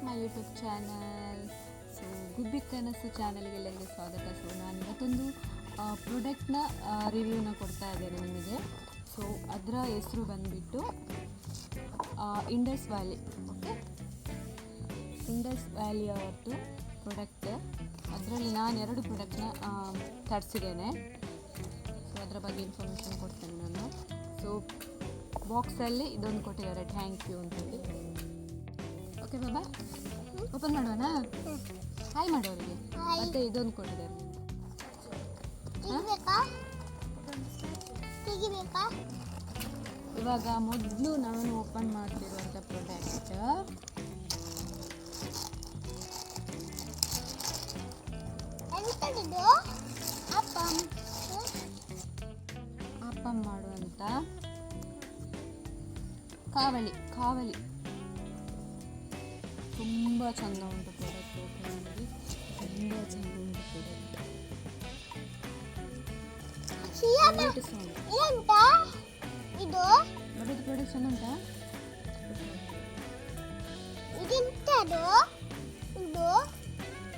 My YouTube channel. So ಗುಬ್ಬಿ ಕನಸು ಚಾನಲ್ಗೆಲ್ಲರಿಗೆ ಸ್ವಾಗತ. So ನಾನು ಇವತ್ತೊಂದು ಪ್ರಾಡಕ್ಟ್ನ ರಿವ್ಯೂನ ಕೊಡ್ತಾ ಇದ್ದೇನೆ ನಿಮಗೆ. ಸೊ ಅದರ ಹೆಸರು ಬಂದುಬಿಟ್ಟು Indus valley. Okay, Indus valley ಅವರದ್ದು ಪ್ರಾಡಕ್ಟ್. ಅದರಲ್ಲಿ ನಾನು 2 ಪ್ರಾಡಕ್ಟ್ನ ತರಿಸಿದ್ದೇನೆ. ಸೊ ಅದರ ಬಗ್ಗೆ ಇನ್ಫಾರ್ಮೇಷನ್ ಕೊಡ್ತೇನೆ ನಾನು. ಸೊ ಬಾಕ್ಸಲ್ಲಿ ಇದೊಂದು ಕೊಟ್ಟಿದ್ದಾರೆ, ಥ್ಯಾಂಕ್ ಯು ಅಂತೇಳಿ. ಓಕೆ ಬಾಬಾ, ಓಪನ್ ಮಾಡೋಣ. ಹಾಯ್ ಮಾಡೋರಿಗೆ. ಮತ್ತೆ ಇದೊಂದು ಕೊಟ್ಟಿದ್ದಾರೆ. ಇವಾಗ ಮೊದಲು ನಾನು ಓಪನ್ ಮಾಡ್ತಿರುವಂಥ ಪ್ರಾಡಕ್ಟ್ ಅಪ್ಪಮ್ ಮಾಡುವಂಥ ಕಾವಲಿ. ತುಂಬ ಚೆಂದ ಉಂಟು ಪ್ರಾಡಕ್ಟ್. ಓಪನ್ ಮಾಡಿ, ತುಂಬ ಚೆಂದ ಉಂಟು ಪ್ರಾಡಕ್ಟ್. ಬರೋದು ಪ್ರಾಡಕ್ಟ್ ಚೆಂದ ಉಂಟಾ?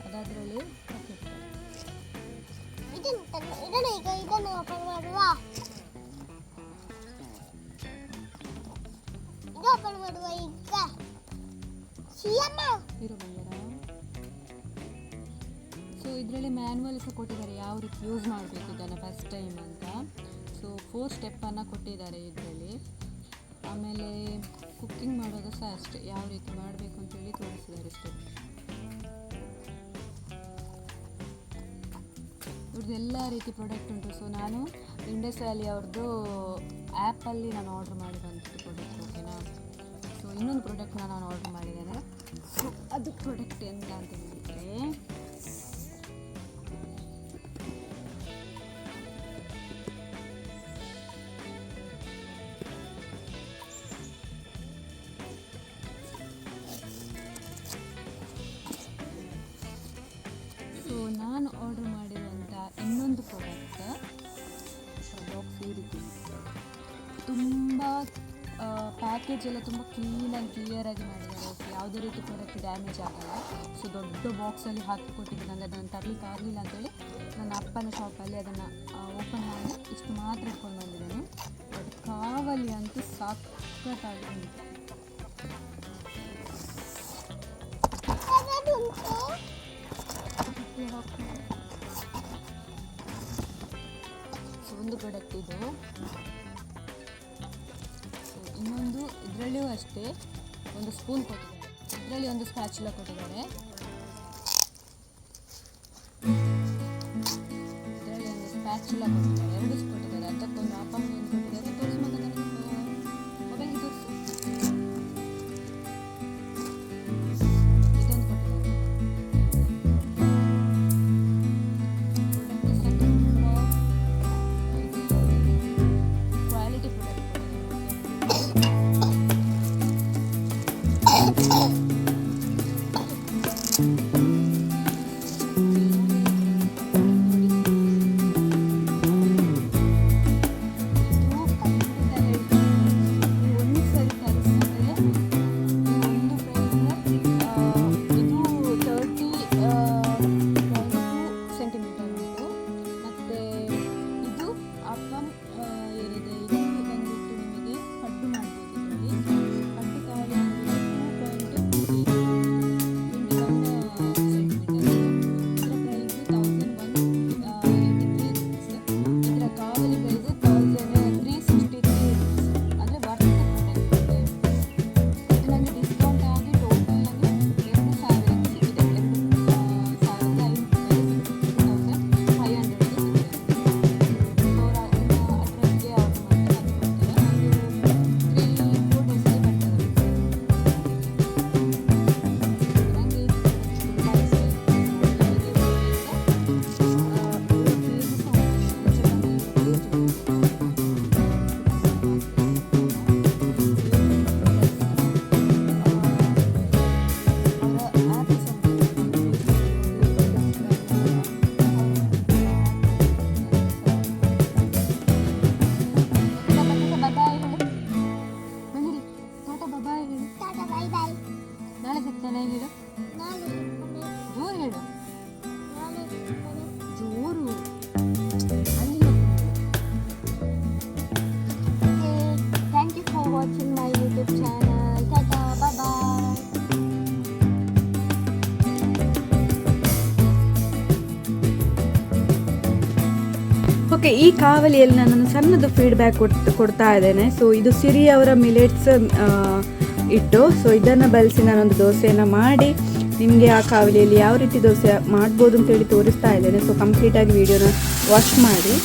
ಅದಾದ್ರಲ್ಲಿ ಹೀರೋ ಬಂಗಾರ. ಸೊ ಇದರಲ್ಲಿ ಮ್ಯಾನ್ಯುವಲ್ ಸಹ ಕೊಟ್ಟಿದ್ದಾರೆ, ಯಾವ ರೀತಿ ಯೂಸ್ ಮಾಡಬೇಕು ಇದನ್ನು ಫಸ್ಟ್ ಟೈಮ್ ಅಂತ. ಸೊ 4 ಸ್ಟೆಪ್ಪನ್ನು ಕೊಟ್ಟಿದ್ದಾರೆ ಇದರಲ್ಲಿ. ಆಮೇಲೆ ಕುಕ್ಕಿಂಗ್ ಮಾಡೋದು ಸಹ ಅಷ್ಟೇ, ಯಾವ ರೀತಿ ಮಾಡಬೇಕು ಅಂತೇಳಿ ತೋರಿಸಿದ್ದಾರೆ ಸ್ಟೆಪ್. ಇವ್ರದ್ದು ಎಲ್ಲ ರೀತಿ ಪ್ರಾಡಕ್ಟ್ ಉಂಟು. ಸೊ ನಾನು ಇಂಡಸ್ ವ್ಯಾಲಿ ಅವ್ರದ್ದು ಆ್ಯಪಲ್ಲಿ ನಾನು ಆರ್ಡ್ರ್ ಮಾಡಿರೋಂಥದ್ದು ಪ್ರಾಡಕ್ಟ್. ಓಕೆನಾ. ಸೊ ಇನ್ನೊಂದು ಪ್ರಾಡಕ್ಟ್ನ ನಾನು ಆರ್ಡ್ರ್ ಮಾಡಿದ್ದೇನೆ. ಸೊ ಅದು ಪ್ರಾಡಕ್ಟ್ ಎಂತ ಅಂತ ಹೇಳಿದರೆ ನಾನು ಆರ್ಡರ್ ಮಾಡಿರುವಂಥ ಇನ್ನೊಂದು ಪ್ರಾಡಕ್ಟ್ ಬಾಕ್ಸ್ ಈ ರೀತಿ. ತುಂಬ ಪ್ಯಾಕೇಜ್ ಎಲ್ಲ ತುಂಬ ಕ್ಲಿಯರಾಗಿ ಮಾಡಿದ್ದಾರೆ. ಓಕೆ, ಯಾವುದೇ ರೀತಿ ಪ್ರಾಡಕ್ಟ್ ಡ್ಯಾಮೇಜ್ ಆಗಲ್ಲ. ಸೊ ದೊಡ್ಡ ಬಾಕ್ಸಲ್ಲಿ ಹಾಕಿ ಕೊಟ್ಟಿದ್ದು. ನನಗೆ ಅದನ್ನು ತರಲಿಕ್ಕೆ ಆಗಲಿಲ್ಲ ಅಂತೇಳಿ ನನ್ನ ಅಪ್ಪನ ಶಾಪಲ್ಲಿ ಅದನ್ನು ಓಪನ್ ಮಾಡಿ ಇಷ್ಟು ಮಾತ್ರ ಇಟ್ಕೊಂಡು ಬಂದಿದ್ದೇನೆ. ಬಟ್ ಕಾವಲಿ ಅಂತೂ ಸಖತ್ತಾಗಿ ಉಂಟು. ಸೊ ಒಂದು ಪ್ರಾಡಕ್ಟ್ ಇದು. ಇನ್ನೊಂದು ಇದರಲ್ಲಿಯೂ ಅಷ್ಟೇ ಒಂದು ಸ್ಪೂನ್ ಕೊಟ್ಟಿದ್ದಾರೆ. ಇದರಲ್ಲಿ ಒಂದು ಸ್ಪ್ಯಾಚುಲಾ ಕೊಟ್ಟಿದ್ದಾರೆ. ಇದರಲ್ಲಿ ಒಂದು ಸ್ಪ್ಯಾಚುಲಾ ಕೊಟ್ಟಿದ್ದಾರೆ, 2 ಕೊಟ್ಟಿದ್ದಾರೆ. ಅದಕ್ಕೊಂದು ಅಪ್ಪಮ್ ಏನು ಕೊಟ್ಟಿದ್ದಾರೆ ತೋರಿಸಿ. ಮತ್ತೆ ನನಗೆ ಮೊಬೈಲ್ ತೋರಿಸಿ. ಇದೊಂದು ಕೊಟ್ಟಿದ್ದಾರೆ. ಕ್ವಾಲಿಟಿ ಪ್ರಾಡಕ್ಟ್ ಈ ಕಾವಲಿಯಲ್ಲಿ ನಾನು ಸಣ್ಣದು ಫೀಡ್ಬ್ಯಾಕ್ ಕೊಡ್ತಾ ಇದ್ದೇನೆ. ಸೊ ಇದು ಸಿರಿ ಅವರ ಮಿಲೆಟ್ಸ್ ಇಟ್ಟು, ಸೊ ಇದನ್ನು ಬಳಸಿ ನಾನೊಂದು ದೋಸೆಯನ್ನು ಮಾಡಿ ನಿಮಗೆ ಆ ಕಾವಲಿಯಲ್ಲಿ ಯಾವ ರೀತಿ ದೋಸೆ ಮಾಡ್ಬೋದು ಅಂತೇಳಿ ತೋರಿಸ್ತಾ ಇದ್ದೇನೆ. ಸೊ ಕಂಪ್ಲೀಟಾಗಿ ವಿಡಿಯೋನ ವಾಚ್ ಮಾಡಿ.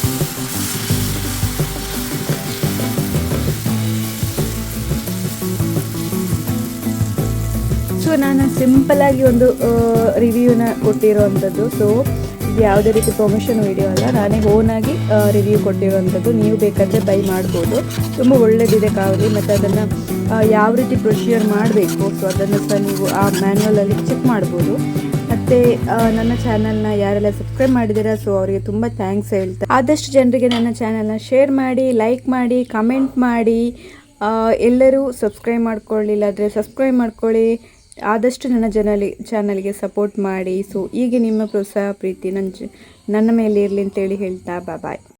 ಸೊ ನಾನು ಸಿಂಪಲಾಗಿ ಒಂದು ರಿವ್ಯೂನ ಕೊಟ್ಟಿರೋವಂಥದ್ದು. ಸೊ ಇದು ಯಾವುದೇ ರೀತಿ ಪ್ರಮೋಷನ್ ವಿಡಿಯೋ ಅಲ್ಲ, ನಾನೇ ಓನಾಗಿ ರಿವ್ಯೂ ಕೊಟ್ಟಿರುವಂಥದ್ದು. ನೀವು ಬೇಕಾದರೆ ಬೈ ಮಾಡ್ಬೋದು. ತುಂಬ ಒಳ್ಳೆಯದಿದೆ ಕಾವಲಿ, ಮತ್ತು ಅದನ್ನು ಯಾವ ರೀತಿ ಪ್ರೊಸೀಜರ್ ಮಾಡಬೇಕು ಸೊ ಅದನ್ನು ಸಹ ನೀವು ಆ ಮ್ಯಾನ್ಯುವಲಲ್ಲಿ ಚೆಕ್ ಮಾಡ್ಬೋದು. ಮತ್ತು ನನ್ನ ಚಾನಲ್ನ ಯಾರೆಲ್ಲ ಸಬ್ಸ್ಕ್ರೈಬ್ ಮಾಡಿದ್ದೀರಾ ಸೊ ಅವರಿಗೆ ತುಂಬ ಥ್ಯಾಂಕ್ಸ್ ಹೇಳ್ತಾ, ಆದಷ್ಟು ಜನರಿಗೆ ನನ್ನ ಚಾನಲ್ನ ಶೇರ್ ಮಾಡಿ, ಲೈಕ್ ಮಾಡಿ, ಕಮೆಂಟ್ ಮಾಡಿ. ಎಲ್ಲರೂ ಸಬ್ಸ್ಕ್ರೈಬ್ ಮಾಡ್ಕೊಳ್ಳಿಲ್ಲ ಆದರೆ ಸಬ್ಸ್ಕ್ರೈಬ್ ಮಾಡ್ಕೊಳ್ಳಿ. ಆದಷ್ಟು ನನ್ನ ಚಾನಲ್ಗೆ ಸಪೋರ್ಟ್ ಮಾಡಿ. ಸೊ ಹೀಗೆ ನಿಮ್ಮ ಪ್ರೋತ್ಸಾಹ ಪ್ರೀತಿ ನನ್ನ ಮೇಲೆ ಇರಲಿ ಅಂತೇಳಿ ಹೇಳ್ತಾ ಬಾಯ್.